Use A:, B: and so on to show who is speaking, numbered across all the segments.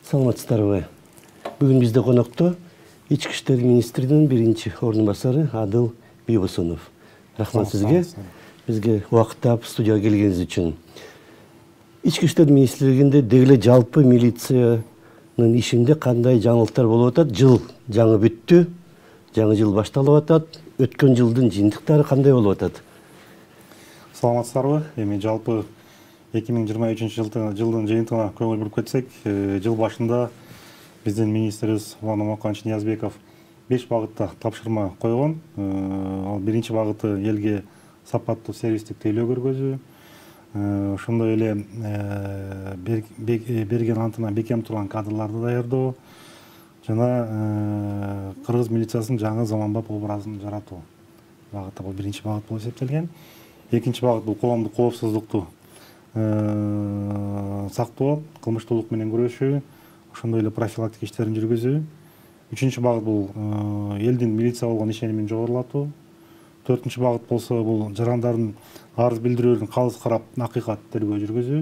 A: Саламатсыздарбы. Бүгүн бизде конокто Ички иштер министринин биринчи орун басары Адыл Бийбосунов. Рахмат сизге. Бизге убакыт таап студияга келгениңиз үчүн. Ички иштер министрлигинде дегеле жалпы милициянын ишинде кандай жаңылыктар болуп атат? Жыл жаңы бүттү. Жаңы жыл башталып атат. Өткөн жылдын жыйынтыктары кандай болуп атат?
B: Саламатсыздарбы. Эми жалпы 2023 жылдын жыйынтыгына көңүл буруп кетсек, жыл башында биздин министрибиз Улан Омарканович Ниязбеков 5 багытта тапшырма койгон. Ал биринчи багыты элге сапаттуу сервистик тейлөө көргөзүү. Ошондой эле берген антына бекем турган кадрларды даярдоо жана кыргыз милициясынын жаңы заманбап образын жаратуу багыты бул биринчи багыт болуп эсептелген. Экинчи багыт бул коомдук коопсуздукту сактоо, кылмыштуулук менен күрөшүү, ошондой эле профилактика иштерин жүргүзүү. Үчүнчү багыт бул элдин милицияга болгон ишенимин жогорулатуу. Төртүнчү багыт болсо бул жарандардын арыз билдирүүлөрүн калыс карап, акыйкат тергөө жүргүзүү.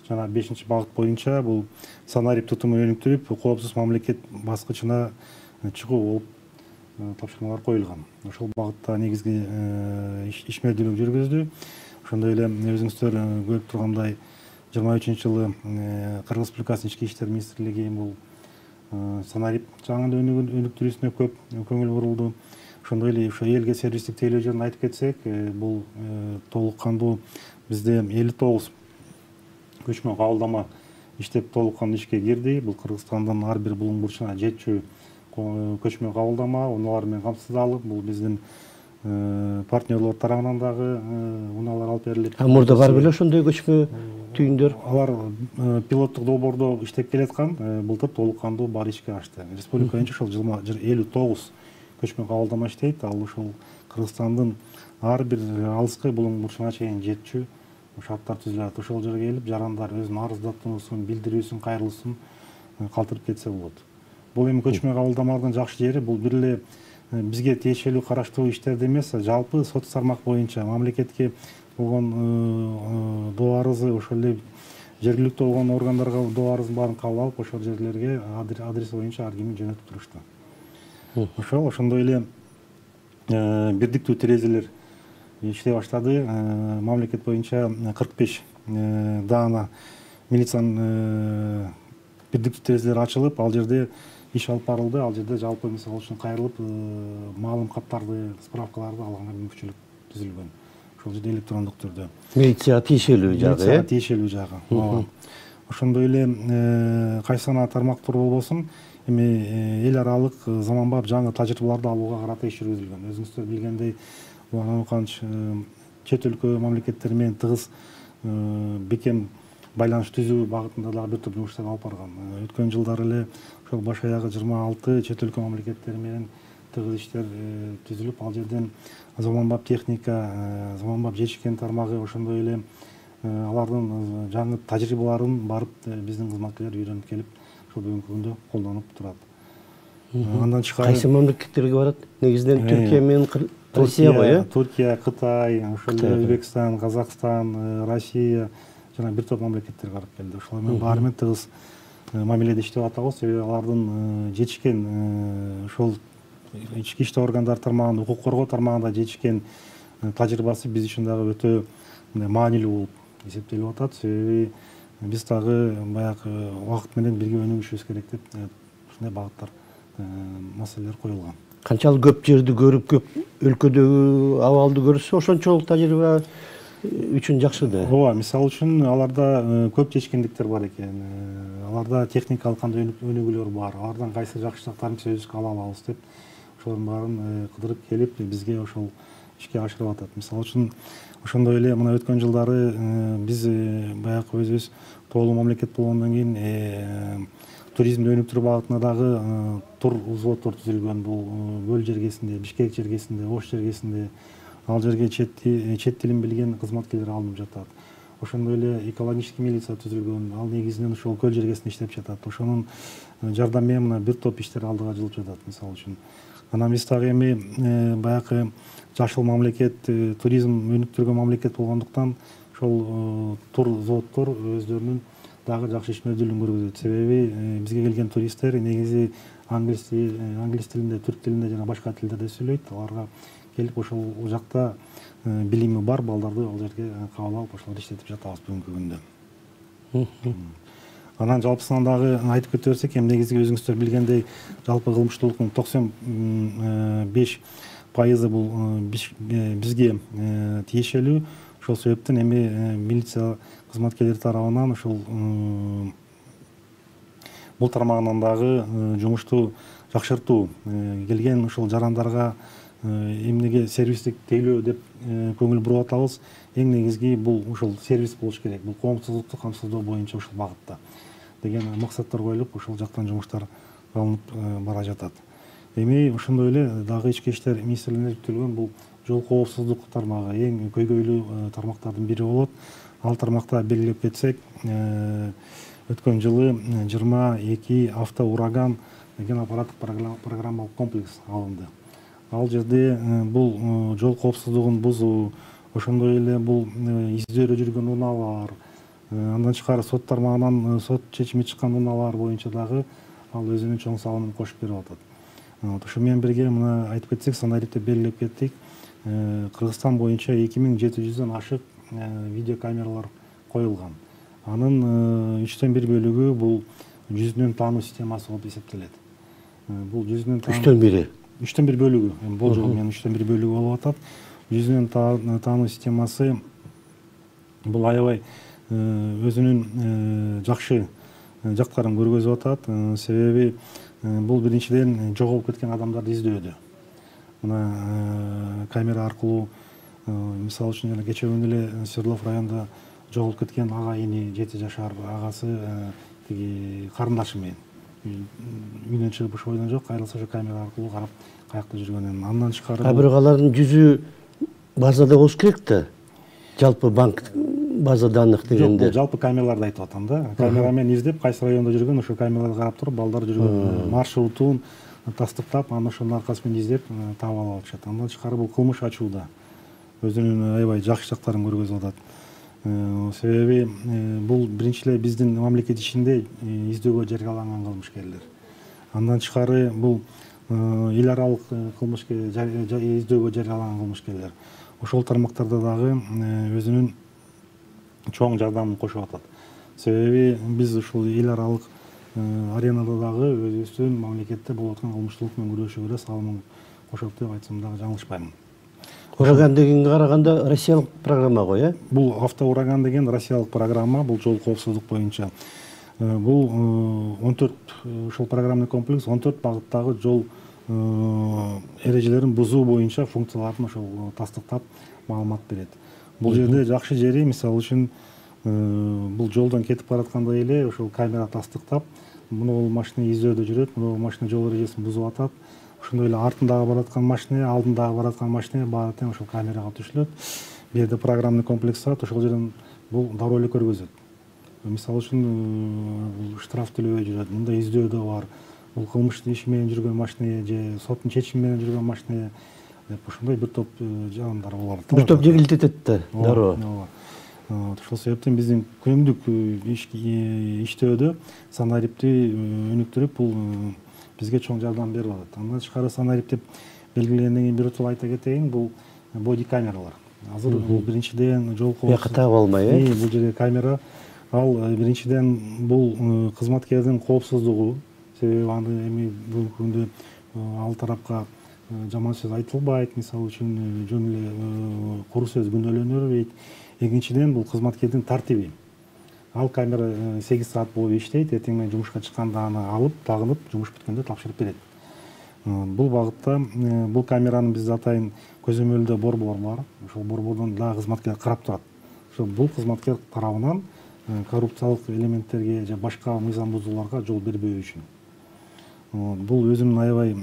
B: Жана бешинчи багыт боюнча бул санарип тутумун өнүктүрүп, коопсуз мамлекет баскычына чыгуу болуп тапшырмалар коюлган. Ошол багытта негизги ишмердүүлүк жүргүздү. Ошондой эле өзүңүздөр көрүп тургандай 23-жылы Кыргыз Республикасынын ички иштер министрлиги бул санарип жаңы өнүктүрүүсүнө көп көңүл бурулду. Ошондой эле ошо элге сервистик тейлөө жөнүндө айтып кетсек, бул толук кандуу бизде 59 көчмө кабылдама иштеп толук кандуу ишке кирди. Бул Кыргызстандын ар бир булуң бурчуна жетчү көчмө кабылдама, унаалар менен камсыздалып, бул биздин партнерлор тарабынан дагы унаалар алып берилип.
A: Мурда бар беле ошондой көчмө түйүндөр?
B: Алар пилоттук долбоордо иштеп келаткан, былтыр толук кандуу бар ишке ашты. Республика боюнча ошол 59 көчмө кабылдама иштейт. Ал ошол Кыргызстандын ар бир алыскы булуң бурчуна чейин жетчү шарттар түзүлөт. Ошол жерге келип, жарандар өзүнүн арыздатуусун, билдирүүсүн, кайрылуусун калтырып кетсе болот. Бул эми көчмө кабылдамалардын жакшы жери бул бир эле бизге тиешелүү караштуу иштерди эмес, жалпы сот тармак боюнча мамлекетке болгон доо арызы, ошол эле жергиликтүү болгон органдарга доо арыздын баарын кабыл алып, ошол жерлерге адрес боюнча ар кимин жөнөтүп турушту. Ошондой эле бирдиктүү терезелер иштей баштады. Мамлекет боюнча 45 даана милициянын бирдиктүү терезелери ачылып, ал жерде иш алып барылды. Ал жерде жалпы мисалы үчүн кайрылып, маалым каттарды, справкаларды алганга мүмкүнчүлүк түзүлгөн. Ошол жерде электрондук түрдө.
A: Милиция тиешелүү жагы,
B: Милиция тиешелүү жагы. Ошондой эле кайсы гана тармактар болбосун, эми эл аралык заманбап жаңы тажрыйбаларды алууга карата иш жүргүзүлгөн. Өзүңүздөр билгендей, Улан Омарканович чет өлкө мамлекеттери менен тыгыз бекем байланыш түзүү багытында дагы бир топ жумуштарды алып барган. Өткөн жылдары эле ошол баш аягы 26 чет өлкө мамлекеттери менен тыгыз иштер түзүлүп, ал жерден заманбап техника, заманбап жечкен тармагы, ошондой эле алардын жаңы тажрыйбаларын барып биздин кызматкерлер үйрөнүп келип, ошол бүгүнкү күндө колдонуп турат. Андан тышкары
A: кайсы мамлекеттерге барат? Негизинен Түркия менен Россия го,
B: Түркия, Кытай, ошол эле Өзбекстан, Казакстан, Россия жана бир топ мамлекеттер барып келди. Ошол менен баары менен тыгыз мамиледе иштеп атабыз. Себеби алардын жетишкен ошол ички иштер органдары тармагында, укук коргоо тармагында жетишкен тажрыйбасы биз үчүн дагы өтө маанилүү болуп эсептелип атат. Себеби биз дагы баягы убакыт менен бирге өнүгүшүбүз керек деп ушундай багыттар, маселелер коюлган.
A: Канчалык көп жерди көрүп, көп өлкөдөгү абалды көрсө, ошончолук тажрыйба үчүн жакшы да.
B: Ооба, мисалы үчүн аларда көп чечкиндиктер бар экен. Аларда техникалык кандай өнүгүүлөр бар. Алардан кайсы жакшы жактарын өзүбүзгө ала алабыз деп, ошолордун баарын кыдырып келип, бизге ошол ишке ашырып атат. Мисалы үчүн ошондой эле мына өткөн жылдары биз баягы өзүбүз тоолуу мамлекет болгондон кийин туризмди өнүктүрүү багытында дагы тур взводдор түзүлгөн. Бул Көл жергесинде, Бишкек жергесинде, Ош жергесинде ал жерге чет тилин билген кызматкерлер алынып жатат. Ошондой эле экологический милиция түзүлгөн. Ал негизинен ошол Көл жергесинде иштеп жатат. Ошонун жардамы менен мына бир топ иштер алдыга жылып жатат, мисалы үчүн. Анан биз дагы эми баягы жашыл мамлекет, туризм өнүктүргөн мамлекет болгондуктан ошол тур взводдор өздөрүнүн дагы жакшы ишмердүүлүгүн көргөзөт. Себеби бизге келген туристтер негизи англис тилинде, түрк тилинде жана башка тилдерде сүйлөйт. Аларга келип ошол жакта билими бар балдарды ал жерге кабыл алып ошолорду иштетип жатабыз бүгүнкү күндө. Анан жалпысынан дагы айтып кете берсек, негизи өзүңүздөр билгендей, жалпы кылмыштуулуктун 95% бул бизге тиешелүү. Ошол себептен милиция кызматкерлери тарабынан ушул бул тармагынан дагы жумушту жакшыртуу, келген ушул жарандарга эмнеге сервистик тейлөө деп көңүл буруп атабыз. Эң негизги бул ушул сервис болуш керек. Бул коомсуздукту камсыздоо боюнча ушул багытта деген максаттар коюлуп, ушул жактан жумуштар алынып бара жатат. Ошондой эле дагы ички иштер министрлигине жүктөлгөн бул жол коопсуздук тармагы эң көйгөйлүү тармактардын бири болот. Ал тармакта белгилеп кетсек, өткөн жылы 22 автоураган деген аппараттык программалык комплекс алынды. Ал жерде бул жол коопсуздугун бузуу, ошондой эле бул издөөдө жүргөн унаалар, андан тышкары сот тармагынан сот чечими чыккан унаалар боюнча дагы ал өзүнүн чоң салымын кошуп берип атат. Ошо менен бирге мына айтып кетсек, санариптеп белгилеп кеттик. Кыргызстан боюнча 2700дөн ашык видеокамералар коюлган. Анын 1/3 бөлүгү бул жүзүнөн таануу системасы болуп эсептелет. Бул жүзүнөн
A: 1/3
B: 3/1 бөлүгү, бул жолу менен 3/1 бөлүгү болуп атат. Жүзүнөн таануу системасы бул аябай өзүнүн жакшы жактарын көргөзүп атат. Себеби бул биринчиден жоголуп кеткен адамдарды издөөдө. Мына камера аркылуу, мисалы үчүн жана кечээ күнү эле Свердлов районунда жоголуп кеткен ага ини 7 жашар агасы тиги карындашы менен үйдөн чыгып ушу бойдон жок, кайрылса ошо камера аркылуу карап каякта жүргөнүн. Андан тышкары
A: бирок алардын жүзү базада болуш керек да. Жалпы банк база данных дегенде.
B: Жалпы камераларды айтып атам да. Камера менен издеп, кайсы районда жүргөн, ошо камераларды карап туруп, балдар жүргөн маршрутун тастыктап, анан ошонун аркасы менен издеп таап алып атышат. Андан тышкары бул кылмыш ачууда өзүнүн аябай жакшы жактарын көргөзүп атат. Себеби бул биринчи эле биздин мамлекет ичинде издөөгө жарыяланган кылмышкерлер. Андан тышкары бул эл аралык издөөгө жарыяланган кылмышкерлер. Ошол тармактарда дагы өзүнүн чоң жардамын кошуп атат. Себеби биз ушул эл аралык аренада дагы өзүбүздүн мамлекетте болуп аткан кылмыштуулук менен күрөшүүгө салымын кошот деп айтсам дагы жаңылышпаймын.
A: Ураган дегенге караганда Россиялык программа го, э?
B: Бул автоураган деген Россиялык программа, бул жол коопсуздук боюнча. Бул 14 ушул программный комплекс 14 багыттагы жол эрежелерин бузуу боюнча функцияларын ошол тастыктап маалымат берет. Бул жерде жакшы жери, мисалы үчүн, бул жолдон кетип баратканда эле ошол камера тастыктап, мына машина издөөдө жүрөт, мына машина жол эрежесин бузуп атат. Ошондой эле артындагы бараткан машина, алдындагы бараткан машина баары тең ошол камерага түшүлөт. Бу жерде программный комплекс сат, ошол жерден бул дароо эле көргөзөт. Мисалы үчүн штраф төлөбөй жүрөт, мында издөөдө бар, бул кылмыштын иши менен жүргөн машина же соттун чечими менен жүргөн машина деп ошондой бир топ жарандар болот.
A: Бир топ жеңилдетет да дароо.
B: Ошол себептен биздин күнүмдүк иштөөдө санарипти өнүктүрүп, бул бизге чоң жардам берип атат. Андан тышкары санарип деп белгилегенден кийин бир отур айта кетейин, бул боди камералар. Азыр бул биринчиден жол
A: коопсуздук таап албай, э?
B: Бул жерде камера, ал биринчиден бул кызматкердин коопсуздугу, себеби аны бүгүнкү күндө ал тарапка жаман сөз айтылбайт, мисалы үчүн жөн эле куру сөз күнөөлөнүлбөйт. Экинчиден бул кызматкердин тартиби. Ал камера 8 саат болуп иштейт, эртең менен жумушка чыкканда аны алып, тагынып, жумуш бүткөндө тапшырып берет. Бул багытта бул камеранын бизде атайын көзөмөлдө борбор бар. Ошол борбордон дагы кызматкер карап турат. Ошо бул кызматкер тарабынан коррупциялык элементтерге же башка мыйзам бузууларга жол бербөө үчүн. Бул өзүнүн аябай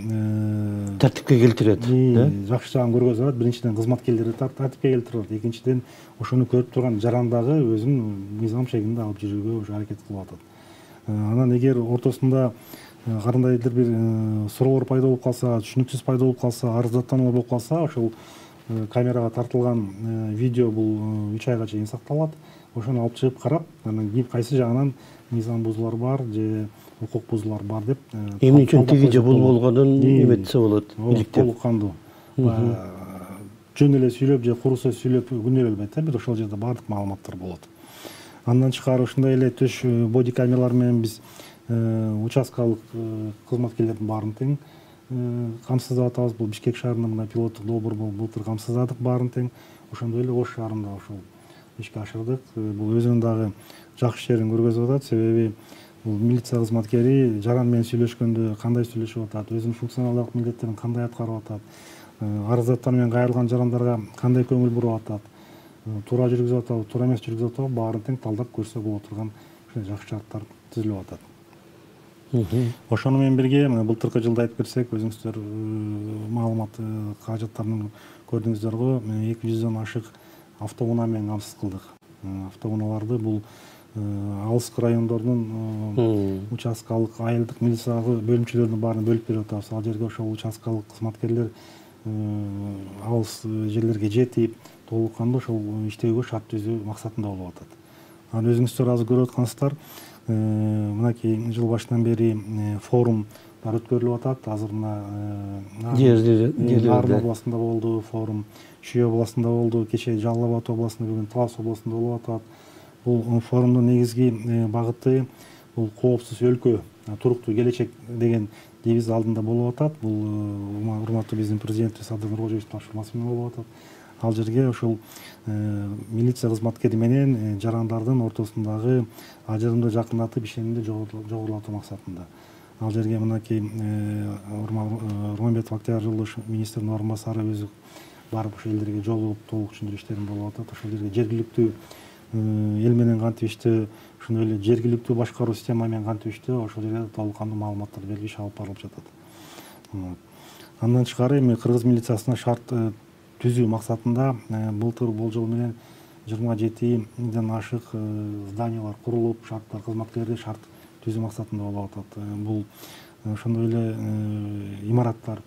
A: тартипке келтирет, да?
B: Жакшы жагын көргөзүп атат. Биринчиден кызматкерлерди тартипке келтирип атат. Экинчиден ошону көрүп турган жарандагы өзүн мыйзам шегинде алып жүрүүгө ошо аракет кылып атат. Анан эгер ортосунда кандайдыр бир суроолор пайда болуп калса, түшүнүксүз пайда болуп калса, арыздаттануулар болуп калса, ошол камерага тартылган видео бул 3 айга чейин сакталат. Ошону алып чыгып карап, анан кайсы жагынан мыйзам бузуулар бар же укук бузуулар бар деп.
A: Эмне үчүн тиги же бул болгонун эметсе болот.
B: Толук кандуу. Жөн эле сүйлөп же куру сөз сүйлөп күнөө элбейт, бир ошол жерде бардык маалыматтар болот. Андан тышкары ушундай эле төш боди камералар менен биз участкалык кызматкерлердин баарын тең камсыздап атабыз. Бул Бишкек шаарында мына пилоттук долбоор былтыр камсыздадык баарын тең. Ошондой эле Ош шаарында ошол ишке ашырдык. Бул өзүнүн дагы жакшы жерин көргөзүп атат. Себеби бул милиция кызматкери жаран менен сүйлөшкөндө кандай сүйлөшүп атат, өзүнүн функционалдык милдеттерин кандай аткарып атат, арыздаттар менен кайрылган жарандарга кандай көңүл буруп атат, туура жүргүзүп атабы, туура эмес жүргүзүп атабы, баарын тең талдап көрсө боло турган жакшы шарттар түзүлүп атат. Ошону менен бирге былтыркы жылда айтып берсек, өзүңүздөр маалымат каражаттарын көрдүңүздөр го, 200дөн ашык автоунаа менен камсыз кылдык. Автоунааларды бул алыскы райондордун участкалык айылдык милициялык бөлүмчөлөрүнүн баарын бөлүп берип атабыз. Ал жерге ошол участкалык кызматкерлер алыс жерлерге жетип, толук кандуу ошол иштөөгө шарт түзүү максатында болуп атат. Анан өзүңүздөр азыр көрүп аткансыздар, мынакей жыл башынан бери форумдар өткөрүлүп атат. Азыр Нарын областында болду форум, Шүй областында болду, кечээ Жалал Абад областында, бүгүн Талас областында болуп атат. Бул форумдун негизги багыты бул коопсуз өлкө, туруктуу келечек деген девиз алдында болуп атат. Бул урматтуу биздин президентибиз Садыр Нуркожоевдин тапшырмасы менен болуп атат. Ал жерге ошол милиция кызматкери менен жарандардын ортосундагы ажырымды жакындатып, ишенимди жогорулатуу максатында. Ал жерге мынакей Урманбетов Октябрь Жолдош министрдин орун басары өзү барып ошол элдерге жолугуп толук түшүндүрүү иштерин болуп атат. Ошол жерге жергиликтүү эл менен кантип иштөө, ошондой эле жергиликтүү башкаруу система менен кантип иштөө, ошол жерге толук кандуу маалыматтар берип иш алып барылып жатат. Андан тышкары эми кыргыз милициясына шарт түзүү максатында былтыр болжол менен 27ден ашык зданиялар курулуп, шарттар кызматкерлерге шарт түзүү максатында болуп атат. Бул ошондой эле имараттар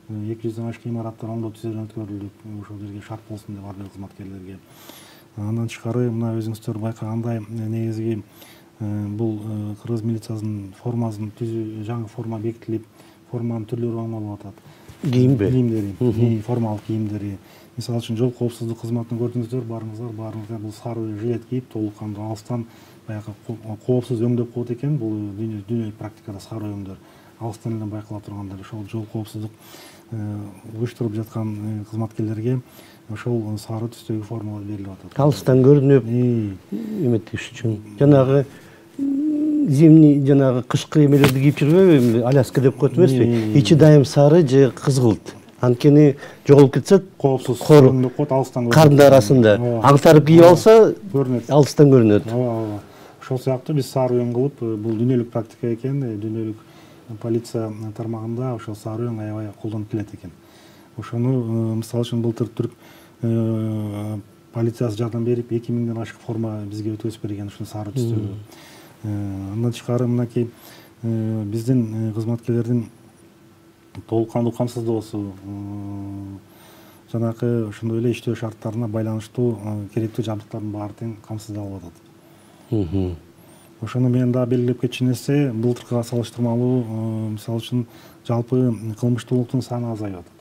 B: 200ден ашык имараттар оңдоо түзүүдөн өткөрүлдү. Ошол жерге шарт болсун деп ар бир кызматкерлерге. Андан тышкары мына өзүңүздөр байкагандай негизги бул кыргыз милициясынын формасын түзүү, жаңы форма бекитилип, форманын түрлөрү оңолуп атат. Кийимдери, формалык кийимдери. Мисалы үчүн жол коопсуздук кызматын көрдүңүздөр, баарыңыздар бул сары жилет кийип, толук кандуу алыстан баягы коопсуз өңдөп коет экен. Бул дүйнөлүк практикада сары өңдөр алыстан эле байкала тургандай. Ошол жол коопсуздук уюштуруп жаткан кызматкерлерге ошол сары түстөгү формалар берилип атат.
A: Алыстан көрүнүп эметиш үчүн. Жанагы зимний, жанагы кышкы эмелерди кийип жүрбөйбү? Аляска деп коет эмеспи? Ичи дайым сары же кызгылт. Анткени жоголуп кетсе
B: коопсуз көрүнүп коет, алыстан көрүнөт.
A: Карындар арасында аңтарып кийип алса, көрүнөт. Алыстан көрүнөт.
B: Ошол сыяктуу биз сары өң кылып, бул дүйнөлүк практика экен, дүйнөлүк полиция тармагында ошол сары өң аябай колдонуп келет экен. Ошону мисалы үчүн былтыр түрк полициясы жардам берип 2000ден ашык форма бизге өткөзүп берген, ушул сары түстөгү. Андан тышкары мынакей биздин кызматкерлердин толук кандуу камсыздоосу, жанакы ошондой эле иштөө шарттарына байланыштуу керектүү жабдыктардын баары тең камсыздалып атат. Ошону менен да белгилеп кетчү нерсе, былтыркыга салыштырмалуу, мисалы үчүн жалпы кылмыштуулуктун саны азайып атат.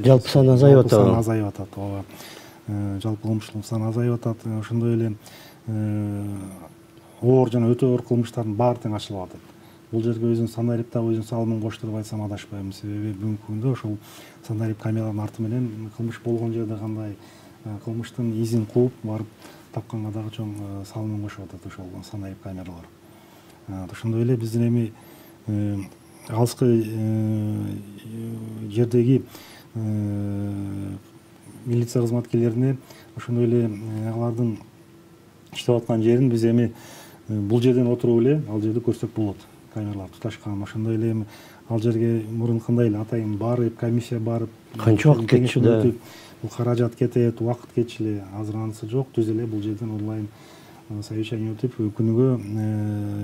A: Жалпы саны азайып атат.
B: Саны азайып атат. Жалпы кылмыштуулуктун саны азайып атат. Ошондой эле оор жана өтө оор кылмыштардын баары тең ачылып атат. Бул жерге өзүнүн санарип дагы өзүнүн салымын коштуруп айтсам адашпайм. Себеби бүгүнкү күндө ошол санарип камералардын арты менен кылмыш болгон жерде кандай кылмыштын изин кууп барып тапканга дагы чоң салымын кошуп атат ошол санарип камералар. Ошондой эле биздин эми алыскы жердеги милиция кызматкерлерине ошондой эле алардын иштеп аткан жерин биз эми бул жерден отуруп эле ал жерди көрсөк болот. Камералар туташкан. Ошондой эле эми ал жерге мурун кандай эле атайын барып, комиссия барып,
A: канча убакыт кетчү да.
B: Бул каражат кетет, убакыт кетчү эле. Азыр анысы жок, түз эле бул жерден онлайн совещание өтүп, күнүгө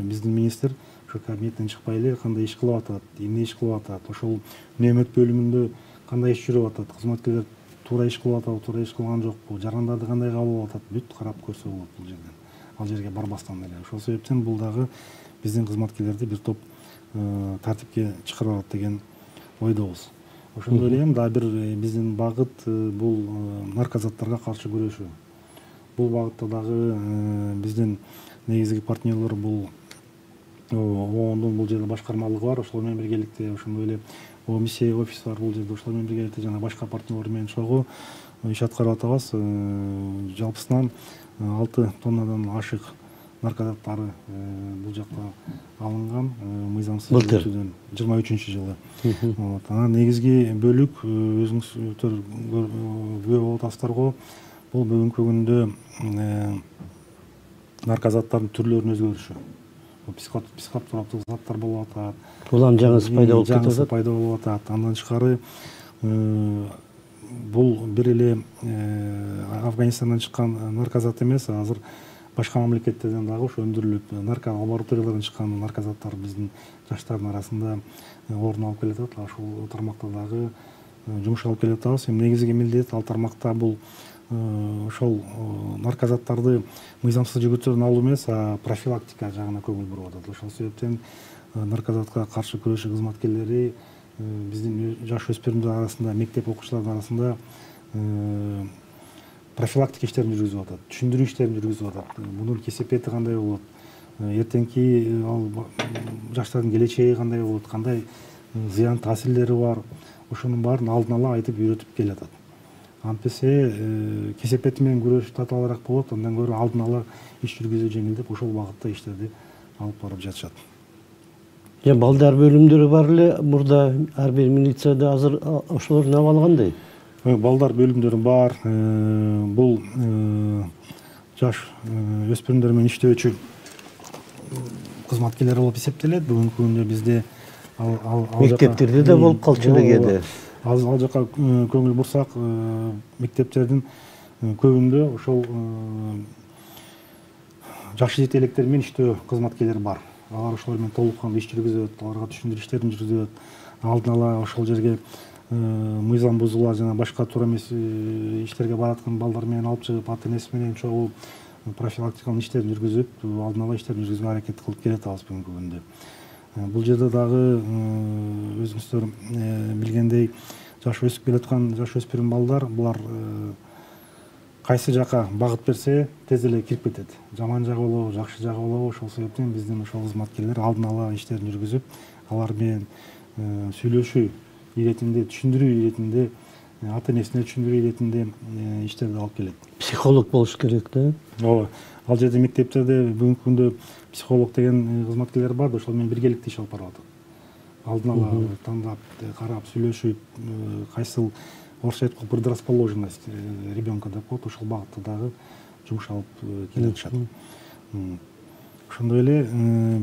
B: биздин министр ошо кабинеттен чыкпай эле кандай иш кылып атат, эмне иш кылып атат, ошол үнөмөт бөлүмүндө кандай иш жүрүп атат, кызматкерлер туура иш кылып атабы, туура иш кылган жокпу, жарандарды кандай кабыл алып атат, бүт карап көрсө болот бул жерден. Ал жерге барбастан эле. Ошол себептен бул дагы биздин кызматкерлерди бир топ тартипке чыгарып алат деген ойдобуз. Ошондой эле дагы бир биздин багыт бул наркозаттарга каршы күрөшүү. Бул багытта дагы биздин негизги партнерлор бул оондун бул жерде башкармалыгы бар, ошол менен биргеликте ошондой эле миссия офиси бар бул жерде, ошол менен биргеликте жана башка партнерлор менен чогуу иш аткарып атабыз. Жалпысынан 6 тоннадан ашык наркозаттары бул жакта алынган мыйзамсыз өтүүдөн 23-жылы. Анан негизги бөлүк өзүңүздөр күбө болуп атасыздар го, бул бүгүнкү күндө наркозаттардын түрлөрүнүн өзгөрүшү. Психотроптук заттар болуп атат.
A: Улам жаңысы пайда болуп кетип атат.
B: Пайда болуп атат. Андан тышкары бул бир эле Афганистандан чыккан наркозат эмес, азыр башка мамлекеттерден дагы ошо өндүрүлүп, лабораториялардан чыккан наркозаттар биздин жаштардын арасында орун алып келатат. Ошол тармакта дагы жумуш алып келатабыз. Эми негизги милдет ал тармакта бул ошол наркозаттарды мыйзамсыз жүгүтүүдөн алуу эмес, профилактика жагына көңүл буруп атат. Ошол себептен наркозатка каршы күрөшүү кызматкерлери биздин жаш өспүрүмдөр арасында, мектеп окуучулардын арасында профилактика иштерин жүргүзүп атат, түшүндүрүү иштерин жүргүзүп атат. Мунун кесепети кандай болот, эртеңки ал жаштардын келечеги кандай болот, кандай зыян таасирлери бар, ошонун баарын алдын ала айтып үйрөтүп келатат. Антпесе кесепети менен күрөшүү татаалыраак болот, андан көрө алдын ала иш жүргүзүү жеңилдеп, ошол багытта иштерди алып барып жатышат.
A: Балдар бөлүмдөрү бар эле, мурда ар бир милицияда азыр ошолордун абалы кандай?
B: Балдар бөлүмдөрү бар. Бул жаш өспүрүмдөр менен иштөөчү кызматкерлер болуп эсептелет. Бүгүнкү күндө бизде
A: мектептерде да болуп калчу эле.
B: Ал жака көңүл бурсак, мектептердин көбүндө ошол жаш жетелектер менен иштөө кызматкерлери бар. Алар ошолор менен толук кандуу иш жүргүзөт, аларга түшүндүрүү иштерин жүргүзөт. Алдын ала ошол жерге мыйзам бузуулар жана башка туура эмес иштерге бараткан балдар менен алып чыгып, ата энеси менен чогуу профилактикалык иштерин жүргүзүп, алдын ала иштерин жүргүзүүгө аракет кылып келатабыз бүгүнкү күндө. Бул жерде дагы өзүңүздөр билгендей, жаш өсүп келаткан жаш өспүрүм балдар, булар кайсы жака багыт берсе тез эле кирип кетет. Жаман жагы болобу, жакшы жагы болобу, ошол себептен биздин ошол кызматкерлер алдын ала иштерин жүргүзүп, алар менен сүйлөшүү иретинде, түшүндүрүү иретинде, ата энесине түшүндүрүү иретинде иштерди алып келет.
A: Психолог болуш керек да?
B: Ооба. Ал жерде мектептерде бүгүнкү күндө психолог деген кызматкерлер бар, ошол менен биргеликте иш алып барып атат. Алдын ала тандап, карап, сүйлөшүп, кайсыл орусча айтканда предрасположенность ребенка деп коет, ошол багытта дагы жумуш алып келе жатышат. Ошондой эле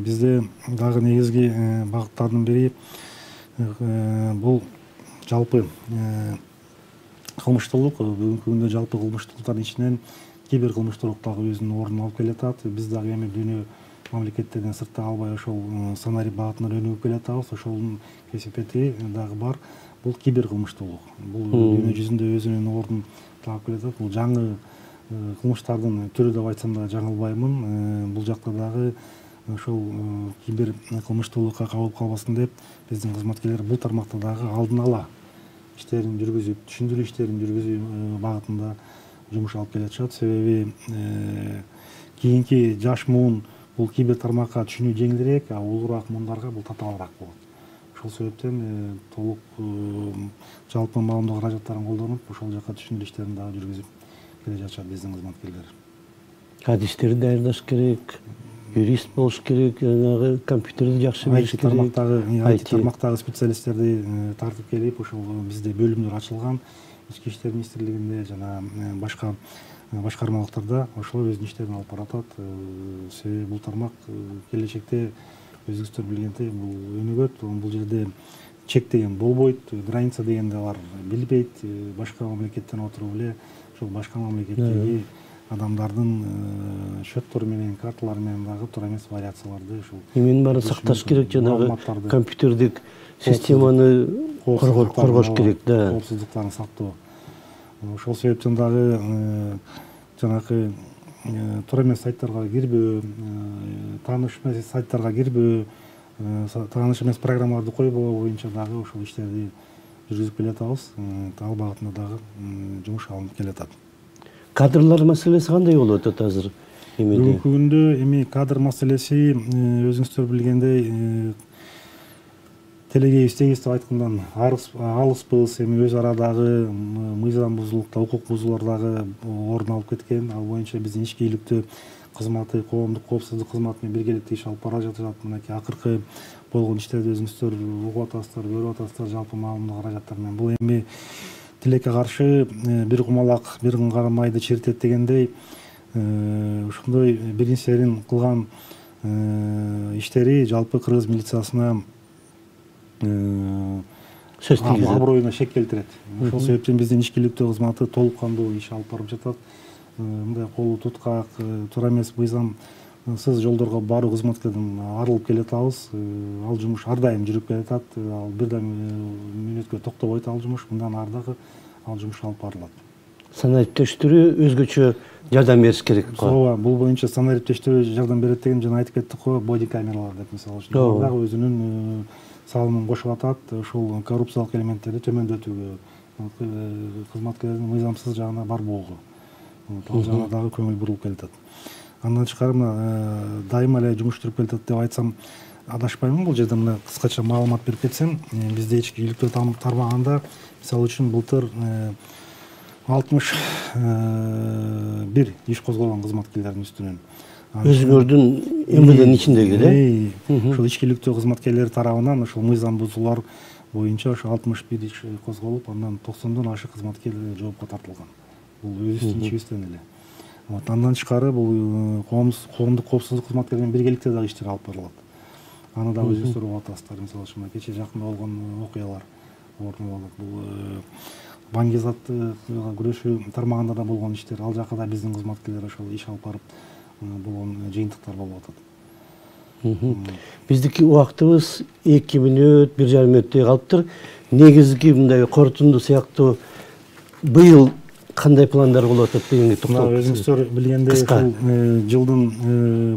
B: бизде дагы негизги багыттардын бири бул жалпы кылмыштуулук. Бүгүнкү күндө жалпы кылмыштуулуктардын ичинен кибер кылмыштуулук дагы өзүнүн ордун алып келатат. Биз дагы эми дүйнө мамлекеттерден сыртта калбай ошол сценарий багытынан өнүгүп келатабыз. Ошонун кесепети дагы бар. Бул кибер кылмыштуулук. Бул дүйнө жүзүндө өзүнүн ордун таап келатат. Бул жаңы кылмыштардын түрү деп айтсам да жаңылбаймын. Бул жакта дагы ошол кибер кылмыштуулукка кабылып калбасын деп биздин кызматкерлер бул тармакта дагы алдын ала иштерин жүргүзүп, түшүндүрүү иштерин жүргүзүү багытында жумуш алып келатышат. Себеби кийинки жаш муун бул кибер тармакка түшүнүү жеңилирээк, а улуураак муундарга бул татаалыраак болот. Ошол себептен толук жалпы маалымдоо каражаттарын колдонуп, ошол жака түшүндүрүү иштерин дагы жүргүзүп келе жатышат биздин кызматкерлер.
A: Адистерди даярдаш керек, юрист болуш керек, жанагы компьютерди жакшы билиш керек.
B: IT тармактагы специалисттерди тартып келип, ошол бизде бөлүмдөр ачылган, ички иштер министрлигинде жана башка башкармалыктарда ошолор өзүнүн иштерин алып баратат. Себеби бул тармак келечекте өзүңүздөр билгендей бул өнүгөт. Бул жерде чек деген болбойт, граница дегенди алар билбейт. Башка мамлекеттен отуруп эле ошол башка мамлекеттеги адамдардын счеттору менен, карталары менен дагы туура эмес вариацияларды ушул
A: эменин баарын сакташ керек, жанагы компьютердик системаны коргош керек да.
B: Коопсуздуктарын сактоо. Ошол себептен дагы жанакы туура эмес сайттарга кирбөө, тааныш эмес сайттарга кирбөө, тааныш эмес программаларды койбоо боюнча дагы ошол иштерди жүргүзүп келатабыз. Ал багытында дагы жумуш алынып келатат.
A: Кадрлар маселеси кандай болуп атат азыр?
B: Бүгүнкү күндө эми кадр маселеси өзүңүздөр билгендей телегейбиз тегиз деп айткандан алыспыз. Эми өз арадагы мыйзам бузуулуктар, укук бузуулар дагы орун алып кеткен. Ал боюнча биздин ички ийгиликтүү кызматы, коомдук коопсуздук кызматы менен биргеликте иш алып бара жатышат. Мынакей акыркы болгон иштерди өзүңүздөр угуп атасыздар, көрүп атасыздар жалпы маалымдоо каражаттар менен. Бул эми тилекке каршы бир кумалак бир кара майды чиритет дегендей, ошондой биринчилерин кылган иштери жалпы кыргыз милициясына
A: сөз тийгизет,
B: аброюна шек келтирет. Ошол себептен биздин ички ийгиликтүү кызматы толук кандуу иш алып барып жатат. Мындай колу туткак, туура эмес мыйзамсыз жолдорго баруу кызматкерден арылып келатабыз. Ал жумуш ар дайым жүрүп келатат. Ал бирден мүнөткө токтобойт ал жумуш. Мындан ары дагы ал жумуш алып барылат.
A: Санариптештирүү өзгөчө жардам бериш керек го.
B: Ооба, бул боюнча санариптештирүү жардам берет деген жана айтып кеттик го, боди камералар деп мисалы үчүн. Ал дагы өзүнүн салымын кошуп атат. Ушул коррупциялык элементтерди төмөндөтүүгө, кызматкерлердин мыйзамсыз жагына барбоого, ал жагына дагы көңүл бурулуп келатат. Андан тышкары дайыма эле жумуш жүрүп келатат деп айтсам адашпаймын. Бул жерде мына кыскача маалымат берип кетсем, бизде ички ийгиликтүү тармагында мисалы үчүн былтыр 61 иш козголгон кызматкерлердин үстүнөн.
A: Өзүңөрдүн МВДнын ичиндеги да?
B: Ошол ички ийгиликтүү кызматкерлер тарабынан ошол мыйзам бузуулар боюнча ошо 61 иш козголуп, андан 90дон ашык кызматкер жоопко тартылган. Бул өзүбүздүн ичибизден эле. Андан тышкары бул коомдук коопсуздук кызматкери менен биргеликте дагы иштер алып барылат. Аны дагы өзүңүздөр угуп атасыздар. Мисалы үчүн кече жакында болгон окуялар орун алат. Бул баңгизатты күрөшүү тармагында да болгон иштер, ал жакка да биздин кызматкерлер ошол иш алып барып болгон жыйынтыктар болуп атат.
A: Биздики убактыбыз 2 мүнөт, 1,5 мүнөттөй калыптыр. Негизги мындай корутунду сыяктуу быйыл кандай пландар болуп атат дегенге токтолуп.
B: Өзүңүздөр билгендей, ушул жылдын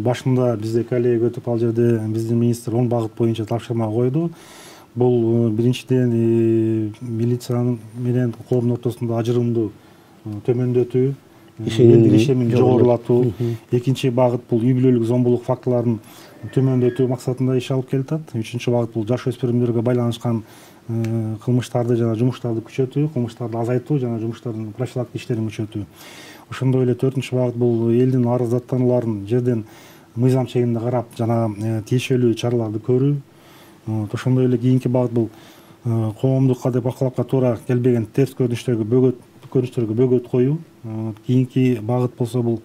B: башында бизде коллега өтүп, ал жерде биздин министр 10 багыт боюнча тапшырма койду. Бул биринчиден милициянын менен коомдун ортосунда ажырымды төмөндөтүү, ишеним жогорулатуу. Экинчи багыт бул үй бүлөлүк зомбулук фактыларын төмөндөтүү максатында иш алып келатат. Үчүнчү багыт бул жаш өспүрүмдөргө байланышкан кылмыштарды жана жумуштарды күчөтүү, кылмыштарды азайтуу жана жумуштардын профилактика иштерин күчөтүү. Ошондой эле 4-чү багыт бул элдин арыздаттануларын жерден мыйзам чегинде карап жана тиешелүү чараларды көрүү. Ошондой эле кийинки багыт бул коомдук кадыр-бакалапка туура келбеген терс көрүнүштөргө бөгөт коюу. Кийинки багыт болсо бул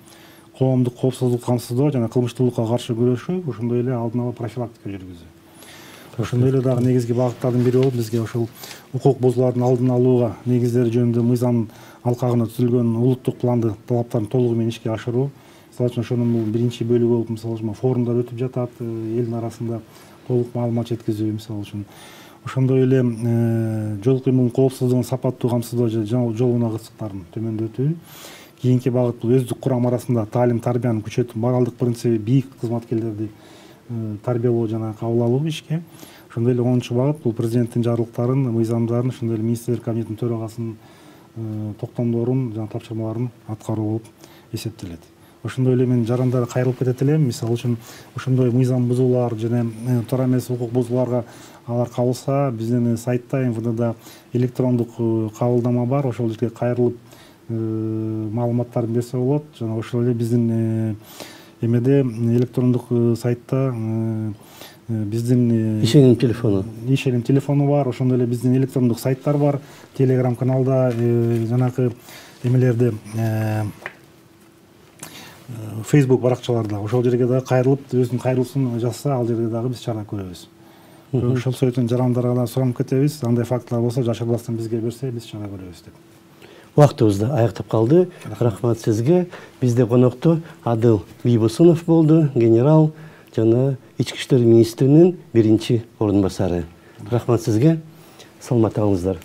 B: коомдук коопсуздукту камсыздоо жана кылмыштуулукка каршы күрөшүү, ошондой эле алдын ала профилактика жүргүзүү. Ошондой эле дагы негизги багыттардын бири болуп бизге ошол укук бузуулардын алдын алууга негиздери жөнүндө мыйзам алкагында түзүлгөн улуттук планды талаптарын толугу менен ишке ашыруу. Мисалы үчүн ошонун бул биринчи бөлүгү болуп, мисалы үчүн форумдар өтүп жатат, элдин арасында толук маалымат жеткизүү, мисалы үчүн. Ошондой эле жол кыймылынын коопсуздугун сапаттуу камсыздоо жана жол унагычтыктарын төмөндөтүү. Кийинки багыт бул өздүк курам арасында таалим тарбиянын күчөтүү, моралдык принциби бийик кызматкерлерди тарбиялоо жана кабыл алуу ишке. Ошондой эле 10-чу багыт бул президенттин жарлыктарын, мыйзамдарын, ошондой эле министрлер кабинетинин төрагасынын токтомдорун жана тапшырмаларын аткаруу болуп эсептелет. Ошондой эле мен жарандары кайрылып кетет элем. Мисалы үчүн ошондой мыйзам бузуулар жана туура эмес укук бузууларга алар кабылса, биздин сайтта МВДда электрондук кабылдама бар. Ошол жерге кайрылып маалыматтарын берсе болот. Жана ошол эле биздин эмеде электрондук сайтта биздин ишеним телефону бар. Ошондой эле биздин электрондук сайттар бар. Telegram каналда жанакы эмелерди Facebook баракчаларда ошол жерге дагы кайрылып, өзүнүн кайрылуусун жазса, ал жерде дагы биз чара көрөбүз. Ошол себептен жарандарга да суранып кетебиз. Андай фактылар болсо, жашырбастан бизге берсе, биз чара көрөбүз деп.
A: Убактыбыз да аяктап калды. Рахмат сизге. Бизде конокто Адыл Бийбосунов болду, генерал жана ички иштер министринин биринчи орун басары. Рахмат сизге. Саламат болуңуздар.